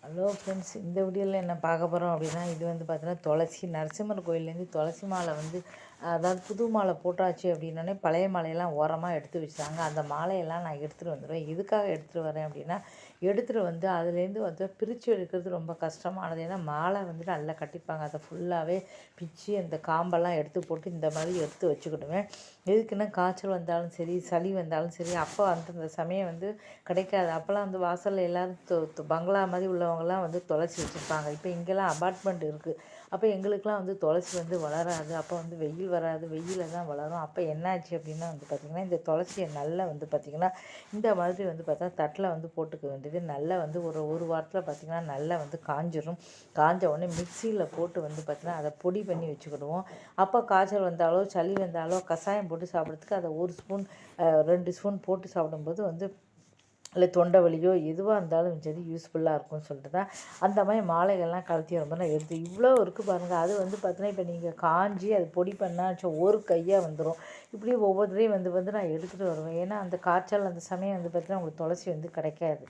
Hello friends, இந்த வீடியோவில் என்ன பார்க்க போகிறோம் அப்படின்னா, இது வந்து பார்த்தீங்கன்னா துளசி நரசிம்மர் கோயிலேருந்து துளசி மாலை வந்து அதாவது புது மாலை போட்டாச்சு அப்படின்னோடனே பழைய மாலையெல்லாம் ஓரமாக எடுத்து வச்சாங்க. அந்த மாலையெல்லாம் நான் எடுத்துகிட்டு வந்துடுவேன். எதுக்காக எடுத்துகிட்டு வரேன் அப்படின்னா, எடுத்துகிட்டு வந்து அதுலேருந்து வந்து பிரித்து எடுக்கிறது ரொம்ப கஷ்டமானது. ஏன்னா மாலை வந்துட்டு நல்லா கட்டிப்பாங்க. அதை ஃபுல்லாகவே பிச்சு அந்த காம்பெல்லாம் எடுத்து போட்டு இந்த மாதிரி எடுத்து வச்சுக்கிடுவேன். எதுக்குன்னா காய்ச்சல் வந்தாலும் சரி, சளி வந்தாலும் சரி, அப்போ அந்தந்த சமயம் வந்து கிடைக்காது. அப்போல்லாம் வந்து வாசலில் எல்லோரும் பங்களா மாதிரி உள்ளவங்கலாம் வந்து துளசி வச்சுருப்பாங்க. இப்போ இங்கெல்லாம் அபார்ட்மெண்ட் இருக்குது. அப்போ எங்களுக்கெலாம் வந்து துளசி வந்து வளராது. அப்போ வந்து வெயில் வராது, வெயிலில் தான் வளரும். அப்போ என்னாச்சு அப்படின்னா வந்து பார்த்திங்கன்னா, இந்த துளசியை நல்லா வந்து பார்த்திங்கன்னா இந்த மாதிரி வந்து பார்த்தா தட்டில் வந்து போட்டுக்க வேண்டியது. நல்லா வந்து ஒரு வாரத்தில் பார்த்திங்கன்னா நல்லா வந்து காஞ்சிரும். காஞ்ச உடனே மிக்சியில் போட்டு வந்து பார்த்திங்கன்னா அதை பொடி பண்ணி வச்சுக்கிடுவோம். அப்போ காய்ச்சல் வந்தாலோ சளி வந்தாலோ கஷாயம் போட்டு சாப்பிட்றதுக்கு அதை 1 ஸ்பூன் 2 ஸ்பூன் போட்டு சாப்பிடும்போது வந்து இல்லை தொண்டை வலியோ எதுவாக இருந்தாலும் சரி யூஸ்ஃபுல்லாக இருக்கும்னு சொல்லிட்டு தான் அந்த மாதிரி மாலைகள்லாம் கலத்தி ரொம்ப நான் எடுத்து இவ்வளோ இருக்குது பாருங்கள். அது வந்து பார்த்தீங்கன்னா இப்போ நீங்கள் காஞ்சி அது பொடி பண்ணால் ஒரு கையாக வந்துடும். இப்படி ஒவ்வொருத்தரையும் வந்து நான் எடுத்துகிட்டு வருவேன். ஏன்னா அந்த காய்ச்சல் அந்த சமயம் வந்து பார்த்தீங்கன்னா உங்களுக்கு துளசி வந்து கிடைக்காது,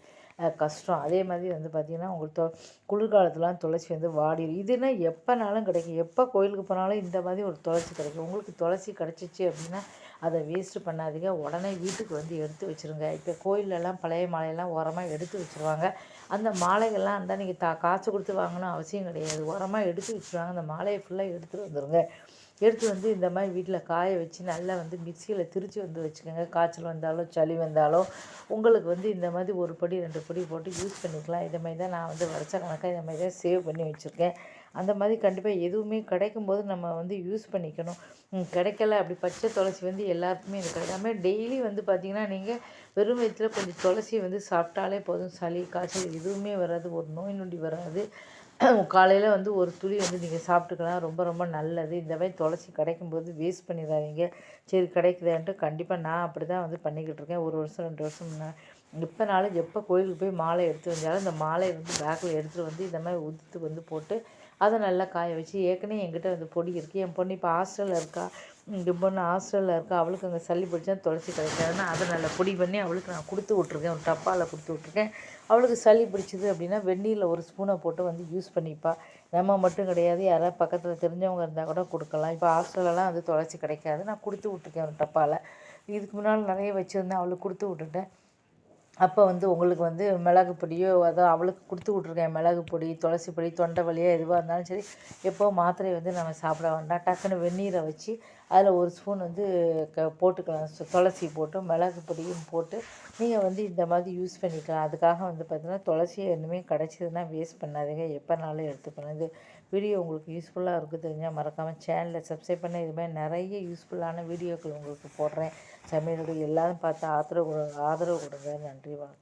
கஷ்டம். அதே மாதிரி வந்து பார்த்திங்கன்னா உங்களுக்கு குளிர்காலத்துலாம் துளசி வந்து வாடிடும். இதுனா எப்போனாலும் கிடைக்கும். எப்போ கோயிலுக்கு போனாலும் இந்த மாதிரி ஒரு துளசி கிடைக்கும். உங்களுக்கு துளசி கிடச்சிச்சு அப்படின்னா அதை வேஸ்ட்டு பண்ணாதீங்க. உடனே வீட்டுக்கு வந்து எடுத்து வச்சுருங்க. இப்போ கோயிலெல்லாம் பழைய மாலையெல்லாம் ஓரமாக எடுத்து வச்சுருவாங்க. அந்த மாலைகள்லாம் இருந்தால் நீங்கள் காசு கொடுத்து வாங்கணும் அவசியம் கிடையாது. ஓரமாக எடுத்து வச்சுருவாங்க. அந்த மாலையை ஃபுல்லாக எடுத்துகிட்டு வந்துடுங்க. எடுத்து வந்து இந்த மாதிரி வீட்டில் காய வச்சு நல்லா வந்து மிக்சியில் திரித்து வந்து வச்சுக்கோங்க. காய்ச்சல் வந்தாலோ சளி வந்தாலோ உங்களுக்கு வந்து இந்த மாதிரி 1 படி 2 படி போட்டு யூஸ் பண்ணிக்கலாம். இதை மாதிரி தான் நான் வந்து வருஷ கணக்காக இதை மாதிரி தான் சேவ் பண்ணி வச்சுருக்கேன். அந்த மாதிரி கண்டிப்பாக எதுவுமே கிடைக்கும்போது நம்ம வந்து யூஸ் பண்ணிக்கணும். கிடைக்கல அப்படி பச்சை துளசி வந்து எல்லாருக்குமே இது கிடைக்காம டெய்லி வந்து பார்த்திங்கன்னா நீங்கள் வெறும் வயித்துல கொஞ்சம் துளசியை வந்து சாப்பிட்டாலே போதும். சளி காய்ச்சல் எதுவுமே வராது, ஒரு நோய் நொடி வராது. காலையில் வந்து ஒரு துளி வந்து நீங்கள் சாப்பிட்டுக்கலாம். ரொம்ப ரொம்ப நல்லது. இந்த மாதிரி துளசி கிடைக்கும்போது வேஸ்ட் பண்ணிடாதீங்க. சரி கிடைக்குதான்ட்டு கண்டிப்பாக நான் அப்படி தான் வந்து பண்ணிக்கிட்டு இருக்கேன். 1 வருஷம் 2 வருஷம் எப்போனாலும் எப்போ கோயிலுக்கு போய் மாலை எடுத்து வந்தாலும் இந்த மாலையை வந்து பேக்கில் எடுத்துகிட்டு வந்து இந்த மாதிரி உதுத்து வந்து போட்டு அதை நல்லா காய வச்சு ஏற்கனவே என்கிட்ட வந்து பொடி இருக்குது. என் பொண்ணு இப்போ ஹாஸ்டலில் இருக்கா. என் பொண்ணு ஹாஸ்டலில் இருக்கா. அவளுக்கு அங்கே சளி பிடிச்சா துளசி கிடைக்காதுன்னா அதை நல்லா பொடி பண்ணி அவளுக்கு நான் கொடுத்து விட்ருக்கேன். ஒரு டப்பாவில் கொடுத்து விட்ருக்கேன். அவளுக்கு சளி பிடிச்சிது அப்படின்னா வெந்நீரில் 1 ஸ்பூனை போட்டு வந்து யூஸ் பண்ணிப்பா. நம்ம மட்டும் கிடையாது, யாராவது பக்கத்தில் தெரிஞ்சவங்க இருந்தால் கூட கொடுக்கலாம். இப்போ ஹாஸ்டல்லலாம் வந்து துளசி கிடைக்காது. நான் கொடுத்து விட்ருக்கேன் ஒரு டப்பாவில். இதுக்கு முன்னால் நிறைய வச்சுருந்தேன், அவளுக்கு கொடுத்து விட்டுட்டேன். அப்போ வந்து உங்களுக்கு வந்து மிளகு பொடியோ அவளுக்கு கொடுத்து விட்ருக்கேன். மிளகு பொடி, துளசி பொடி, தொண்டை வலியோ எதுவாக இருந்தாலும் சரி, எப்போ மாத்திரை வந்து நம்ம சாப்பிட வேண்டாம். டக்குன்னு வெந்நீரை வச்சு அதில் 1 ஸ்பூன் வந்து போட்டுக்கலாம். துளசி போட்டு மிளகு பொடியும் போட்டு நீங்கள் வந்து இந்த மாதிரி யூஸ் பண்ணிக்கலாம். அதுக்காக வந்து பார்த்திங்கன்னா துளசியை இனிமேல் கிடச்சிதுன்னா வேஸ்ட் பண்ணாதீங்க. எப்போனாலும் எடுத்துக்கணும். இது வீடியோ உங்களுக்கு யூஸ்ஃபுல்லாக இருக்குது தெரிஞ்சால் மறக்காமல் சேனலை சப்ஸ்கிரைப் பண்ண. இது மாதிரி நிறைய யூஸ்ஃபுல்லான வீடியோக்கள் உங்களுக்கு போடுறேன். சமையலுடைய எல்லாரும் பார்த்து ஆதரவு கொடுங்க. நன்றி, வணக்கம்.